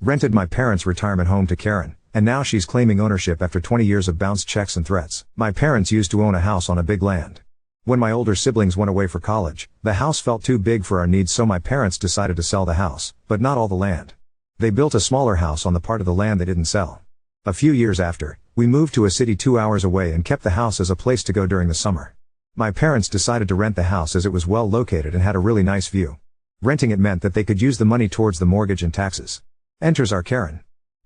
Rented my parents' retirement home to Karen, and now she's claiming ownership after 20 years of bounced checks and threats. My parents used to own a house on a big land. When my older siblings went away for college, the house felt too big for our needs, so my parents decided to sell the house, but not all the land. They built a smaller house on the part of the land they didn't sell. A few years after, we moved to a city 2 hours away and kept the house as a place to go during the summer. My parents decided to rent the house as it was well located and had a really nice view. Renting it meant that they could use the money towards the mortgage and taxes. Enters our Karen.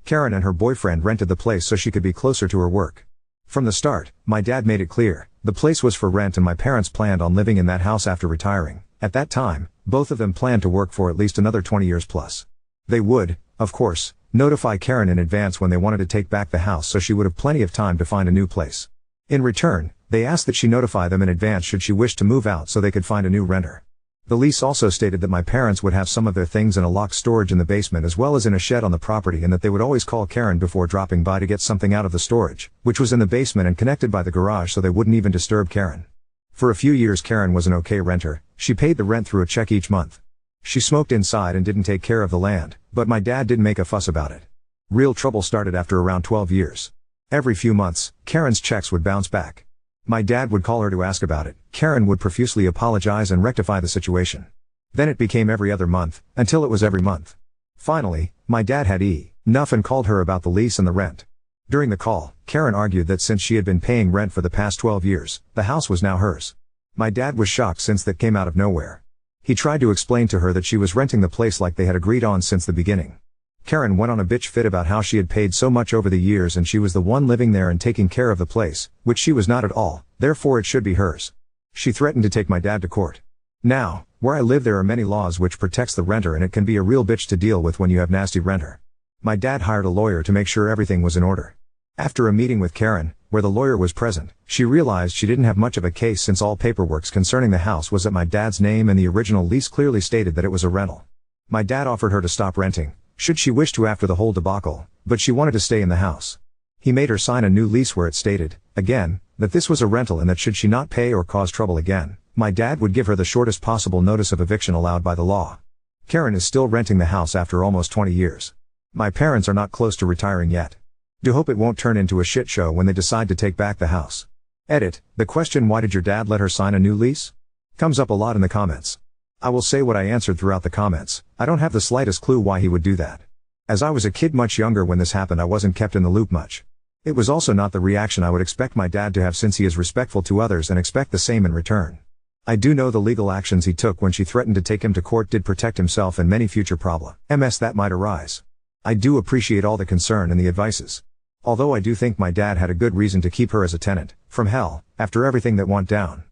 Karen and her boyfriend rented the place so she could be closer to her work. From the start, my dad made it clear, the place was for rent and my parents planned on living in that house after retiring. At that time, both of them planned to work for at least another 20 years plus. They would, of course, notify Karen in advance when they wanted to take back the house so she would have plenty of time to find a new place. In return, they asked that she notify them in advance should she wish to move out so they could find a new renter. The lease also stated that my parents would have some of their things in a locked storage in the basement as well as in a shed on the property, and that they would always call Karen before dropping by to get something out of the storage, which was in the basement and connected by the garage, so they wouldn't even disturb Karen. For a few years Karen was an okay renter. She paid the rent through a check each month. She smoked inside and didn't take care of the land, but my dad didn't make a fuss about it. Real trouble started after around 12 years. Every few months, Karen's checks would bounce back. My dad would call her to ask about it. Karen would profusely apologize and rectify the situation. Then it became every other month, until it was every month. Finally, my dad had enough and called her about the lease and the rent. During the call, Karen argued that since she had been paying rent for the past 12 years, the house was now hers. My dad was shocked since that came out of nowhere. He tried to explain to her that she was renting the place like they had agreed on since the beginning. Karen went on a bitch fit about how she had paid so much over the years and she was the one living there and taking care of the place, which she was not at all, therefore it should be hers. She threatened to take my dad to court. Now, where I live there are many laws which protects the renter, and it can be a real bitch to deal with when you have nasty renter. My dad hired a lawyer to make sure everything was in order. After a meeting with Karen, where the lawyer was present, she realized she didn't have much of a case since all paperwork concerning the house was at my dad's name and the original lease clearly stated that it was a rental. My dad offered her to stop renting, should she wish to after the whole debacle, but she wanted to stay in the house. He made her sign a new lease where it stated, again, that this was a rental and that should she not pay or cause trouble again, my dad would give her the shortest possible notice of eviction allowed by the law. Karen is still renting the house after almost 20 years. My parents are not close to retiring yet. Do hope it won't turn into a shit show when they decide to take back the house. Edit, the question why did your dad let her sign a new lease? Comes up a lot in the comments. I will say what I answered throughout the comments. I don't have the slightest clue why he would do that. As I was a kid much younger when this happened, I wasn't kept in the loop much. It was also not the reaction I would expect my dad to have, since he is respectful to others and expect the same in return. I do know the legal actions he took when she threatened to take him to court did protect himself and many future problems that might arise. I do appreciate all the concern and the advices. Although I do think my dad had a good reason to keep her as a tenant, from hell, after everything that went down.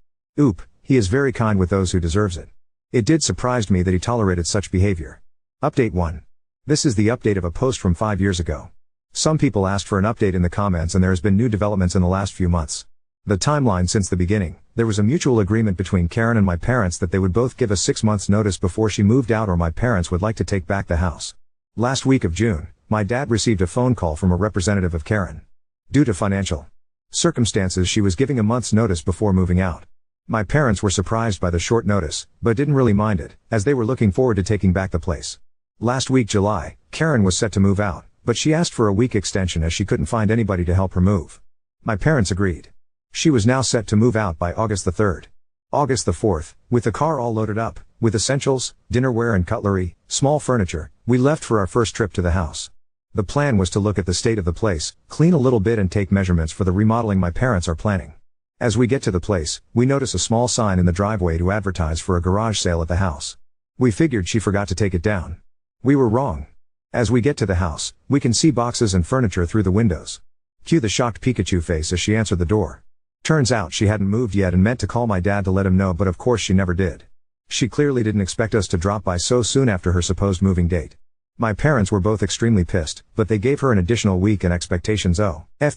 He is very kind with those who deserves it. It did surprise me that he tolerated such behavior. Update 1. This is the update of a post from 5 years ago. Some people asked for an update in the comments and there has been new developments in the last few months. The timeline since the beginning, there was a mutual agreement between Karen and my parents that they would both give us 6 months notice before she moved out or my parents would like to take back the house. Last week of June, my dad received a phone call from a representative of Karen. Due to financial circumstances, she was giving a month's notice before moving out. My parents were surprised by the short notice, but didn't really mind it, as they were looking forward to taking back the place. Last week July, Karen was set to move out, but she asked for a week extension as she couldn't find anybody to help her move. My parents agreed. She was now set to move out by August the 3rd. August the 4th, with the car all loaded up, with essentials, dinnerware and cutlery, small furniture, we left for our first trip to the house. The plan was to look at the state of the place, clean a little bit and take measurements for the remodeling my parents are planning. As we get to the place, we notice a small sign in the driveway to advertise for a garage sale at the house. We figured she forgot to take it down. We were wrong. As we get to the house, we can see boxes and furniture through the windows. Cue the shocked Pikachu face as she answered the door. Turns out she hadn't moved yet and meant to call my dad to let him know, but of course she never did. She clearly didn't expect us to drop by so soon after her supposed moving date. My parents were both extremely pissed, but they gave her an additional week and expectations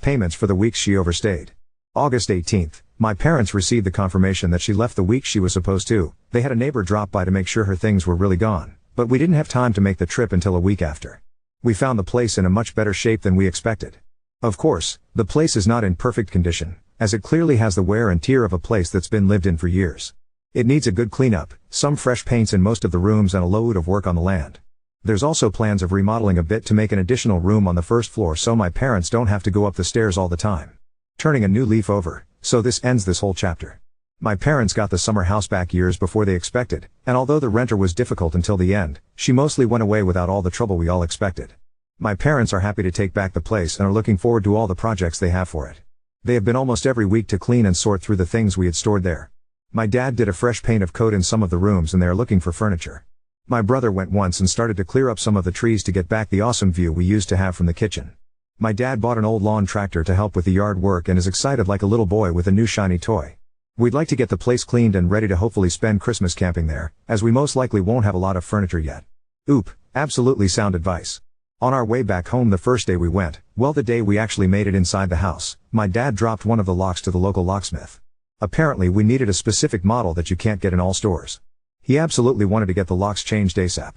payments for the weeks she overstayed. August 18th, my parents received the confirmation that she left the week she was supposed to. They had a neighbor drop by to make sure her things were really gone, but we didn't have time to make the trip until a week after. We found the place in a much better shape than we expected. Of course, the place is not in perfect condition, as it clearly has the wear and tear of a place that's been lived in for years. It needs a good cleanup, some fresh paints in most of the rooms and a load of work on the land. There's also plans of remodeling a bit to make an additional room on the first floor so my parents don't have to go up the stairs all the time. Turning a new leaf over, so this ends this whole chapter. My parents got the summer house back years before they expected, and although the renter was difficult until the end, she mostly went away without all the trouble we all expected. My parents are happy to take back the place and are looking forward to all the projects they have for it. They have been almost every week to clean and sort through the things we had stored there. My dad did a fresh paint of coat in some of the rooms and they are looking for furniture. My brother went once and started to clear up some of the trees to get back the awesome view we used to have from the kitchen. My dad bought an old lawn tractor to help with the yard work and is excited like a little boy with a new shiny toy. We'd like to get the place cleaned and ready to hopefully spend Christmas camping there, as we most likely won't have a lot of furniture yet. Oop, absolutely sound advice. On our way back home the first day we went, well the day we actually made it inside the house, my dad dropped one of the locks to the local locksmith. Apparently we needed a specific model that you can't get in all stores. He absolutely wanted to get the locks changed ASAP.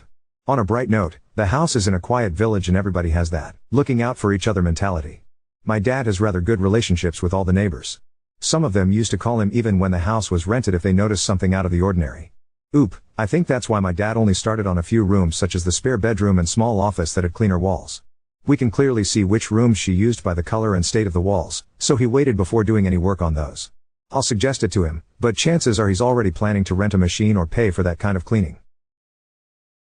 On a bright note, the house is in a quiet village and everybody has that looking out for each other mentality. My dad has rather good relationships with all the neighbors. Some of them used to call him even when the house was rented if they noticed something out of the ordinary. Oop, I think that's why my dad only started on a few rooms such as the spare bedroom and small office that had cleaner walls. We can clearly see which rooms she used by the color and state of the walls, so he waited before doing any work on those. I'll suggest it to him, but chances are he's already planning to rent a machine or pay for that kind of cleaning.